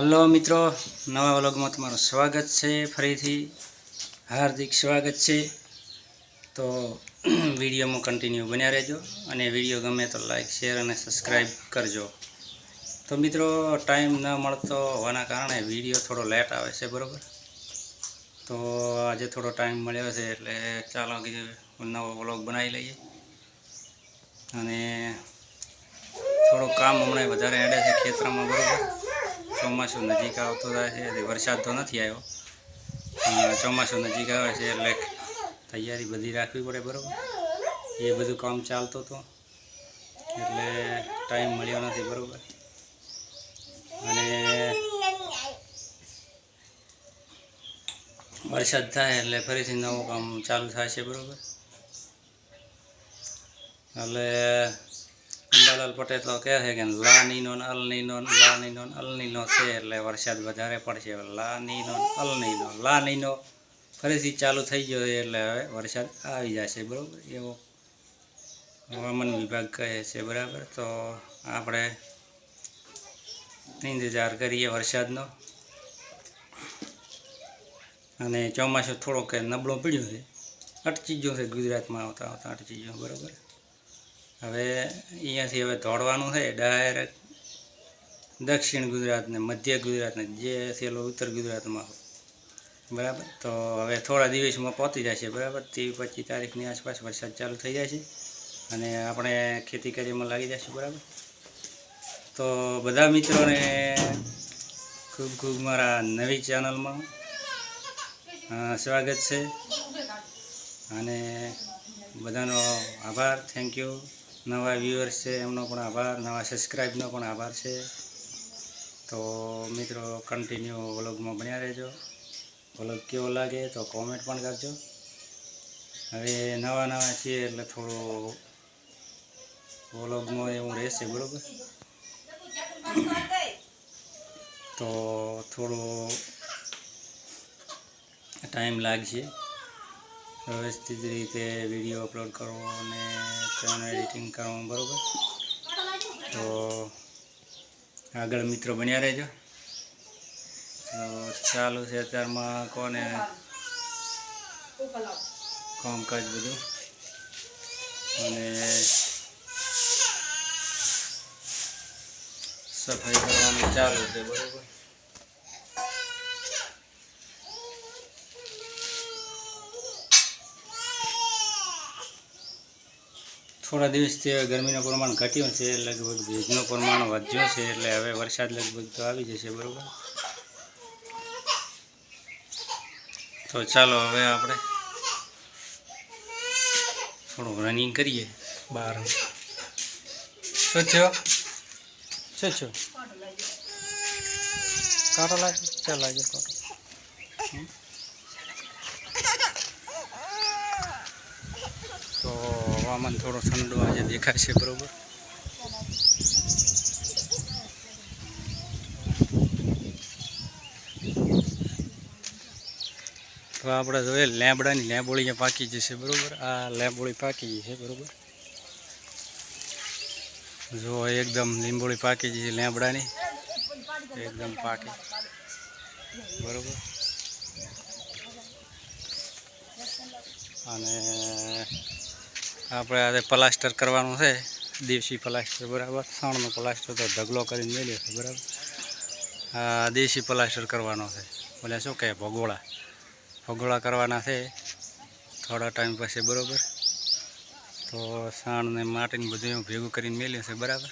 Hello મિત્રો, નવા વ્લોગમાં તમારું સ્વાગત છે. ફરીથી હાર્દિક સ્વાગત છે. તો વિડીયોમાં કન્ટિન્યુ બન્યા રહેજો અને વિડીયો ગમે તો લાઈક, શેર અને સબસ્ક્રાઈબ કરજો. તો મિત્રો, ટાઈમ ન મળતો હોવાના કારણે વિડીયો થોડો લેટ આવે છે, બરાબર. તો આજે થોડો ટાઈમ મળ્યો છે એટલે ચાલો નવો વ્લોગ બનાવી લઈએ. અને થોડું કામ હમણાં વધારે એડે છે ખેતરમાં, બરાબર. ચોમાસું નજીક આવતો જાય છે, વરસાદ તો નથી આવ્યો. ચોમાસું નજીક આવે છે એટલે તૈયારી બધી રાખવી પડે, બરાબર. એ બધું કામ ચાલતું હતું એટલે ટાઈમ મળ્યો નથી, બરાબર. અને વરસાદ થાય એટલે ફરીથી નવું કામ ચાલુ થાય છે, બરાબર. એટલે અંબાલાલ પટેલ તો કહે છે કે લાનીનો અલનીનો છે એટલે વરસાદ વધારે પડશે. લાનીનો ફરીથી ચાલુ થઈ ગયો એટલે હવે વરસાદ આવી જશે, બરાબર. એવો હવામાન વિભાગ કહે છે, બરાબર. તો આપણે ઇંતજાર કરીએ વરસાદનો. અને ચોમાસું થોડોક નબળો પડ્યો છે, અટકી ગયો છે ગુજરાતમાં આવતા અટકી ગયો, બરાબર. હવે અહીંયાથી હવે દોડવાનું છે ડાયરેક્ટ દક્ષિણ ગુજરાતને, મધ્ય ગુજરાતને, જે છેલ્લો ઉત્તર ગુજરાતમાં, બરાબર. તો હવે થોડા દિવસમાં પહોંચી જશે, બરાબર. 23-25 તારીખની આસપાસ વરસાદ ચાલુ થઈ જાય છે અને આપણે ખેતી કાર્યમાં લાગી જશું, બરાબર. તો બધા મિત્રોને ખૂબ ખૂબ મારા નવી ચેનલમાં સ્વાગત છે અને બધાનો આભાર, થેન્ક યુ. નવા વ્યુઅર્સ છે એમનો પણ આભાર, નવા સબસ્ક્રાઈબનો પણ આભાર છે. તો મિત્રો, કન્ટિન્યુ વ્લોગમાં બન્યા રહેજો. વ્લોગ કેવો લાગે તો કોમેન્ટ પણ કરજો. હવે નવા છીએ એટલે થોડું વ્લોગમાં એવું રહેશે, બરાબર. તો થોડું ટાઈમ લાગશે વ્યવસ્થિત રીતે વિડીયો અપલોડ કરવો અને તેનું એડિટિંગ કરવું, બરાબર. તો આગળ મિત્રો બન્યા રહેજો. તો ચાલુ છે અત્યારમાં કોને કામકાજ બધું, અને સફાઈ કરવાનું ચાલુ છે, બરાબર. થોડા દિવસથી હવે ગરમીનું પ્રમાણ ઘટ્યું છે, લગભગ ભેજનું પ્રમાણ વધ્યું છે એટલે હવે વરસાદ લગભગ તો આવી જશે, બરાબર. તો ચાલો હવે આપણે થોડું રનિંગ કરીએ બહાર. શું થયો? કાંટો લાગે? ચાલ લાગે કાંટો. તો હવામાન થોડો ઠંડો આજે દેખાય છે, બરાબર. તો આપણે જોઈએ લેબડાની લેબોળી પાકી જશે, બરાબર. આ લેબોળી પાકી છે, બરાબર. જો એકદમ લીંબોળી પાકી જશે લેબડાની, એકદમ પાકી, બરાબર. અને આપણે આજે પ્લાસ્ટર કરવાનું છે, દેશી પ્લાસ્ટર, બરાબર. સાણનો પ્લાસ્ટર તો ઢગલો કરીને મેલ્યો છે, બરાબર. આ દેશી પ્લાસ્ટર કરવાનો છે, બોલે શું કહે ભગોળા કરવાના છે થોડા ટાઈમ પછી, બરાબર. તો સાણ ને માટીને બધું ભેગું કરીને મેલ્યું છે, બરાબર.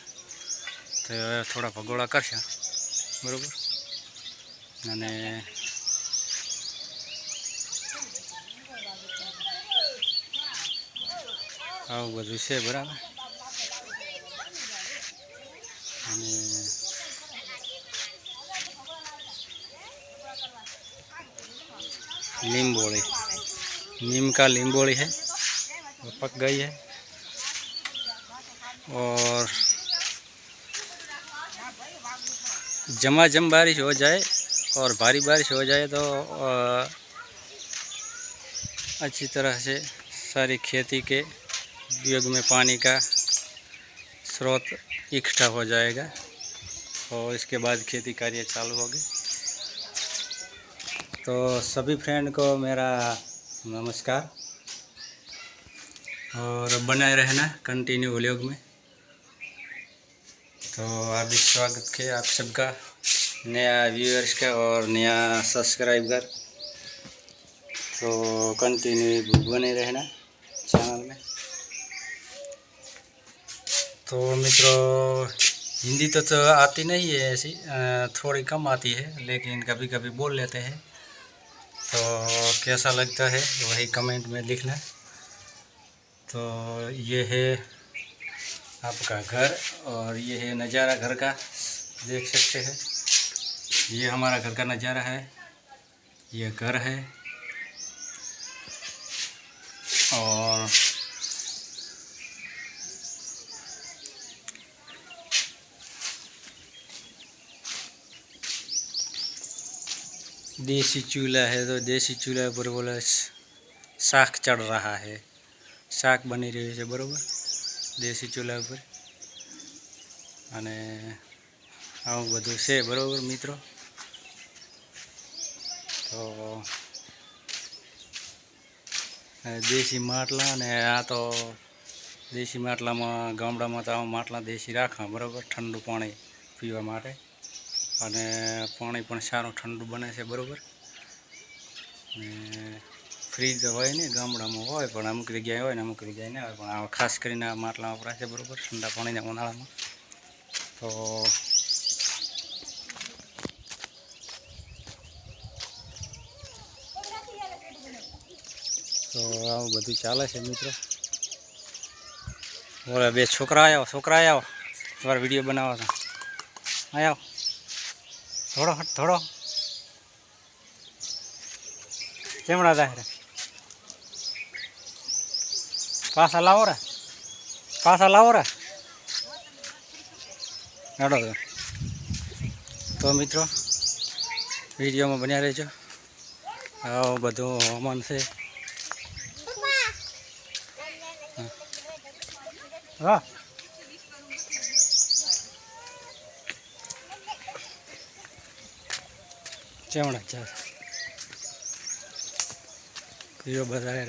તો હવે થોડા ભગોળા કરશે, બરાબર. અને આવું બધું છે, બરાબર. અને लींबोड़ी, नीम का लींबोड़ी है, वो पक गई है। और झमाझम बारिश हो जाए और भारी बारिश हो जाए तो अच्छी तरह से सारी खेती के उपयोग में पानी का स्रोत इकट्ठा हो जाएगा। और इसके बाद खेती कार्य चालू होगी। तो सभी फ्रेंड को मेरा नमस्कार और बनाए रहना कंटिन्यू व्लॉग में। तो हार्दिक स्वागत है आप सबका, नया व्यूअर्स का और नया सब्सक्राइबर। तो कंटिन्यू बने रहना चैनल में। तो मित्रों, हिंदी तो आती नहीं है ऐसी, थोड़ी कम आती है, लेकिन कभी कभी बोल लेते हैं। तो कैसा लगता है वही कमेंट में लिखना। तो ये है आपका घर और ये है नज़ारा घर का, देख सकते हैं। ये हमारा घर का नज़ारा है, ये घर है। और देसी चूल्हा है, तो देसी चूल्हा पर बोला શાક चढ़ रहा है, શાક बनी रही है बराबर देसी चूल्हा पर। અને આવું બધું છે બરાબર મિત્રો। તો દેશી માટલા, અને આ તો દેશી માટલામાં ગામડામાં તો આવા માટલા દેશી રાખવા બરાબર, ઠંડુ પાણી પીવા માટે। અને પાણી પણ સારું ઠંડુ બને છે બરાબર। ફ્રીજ હોય ને ગામડામાં હોય, પણ અમુક જગ્યાએ હોય ને અમુક જગ્યાએ ના હોય, પણ આ ખાસ કરીને આ માટલા વપરાય છે બરાબર ઠંડા પાણીના ઉનાળામાં। તો આવું બધું ચાલે છે મિત્રો। બોલે બે છોકરા આવ્યા, તમારે વિડીયો બનાવો છો, આવ્યો થોડો હટ થોડો કેમડા દાખરે પાછા લાવો રે હેડો। તો મિત્રો વિડીયોમાં બન્યા રહેજો। આવું બધું હવામાન છે। હા ચેમડા ચાલ વિડીયો બતાવે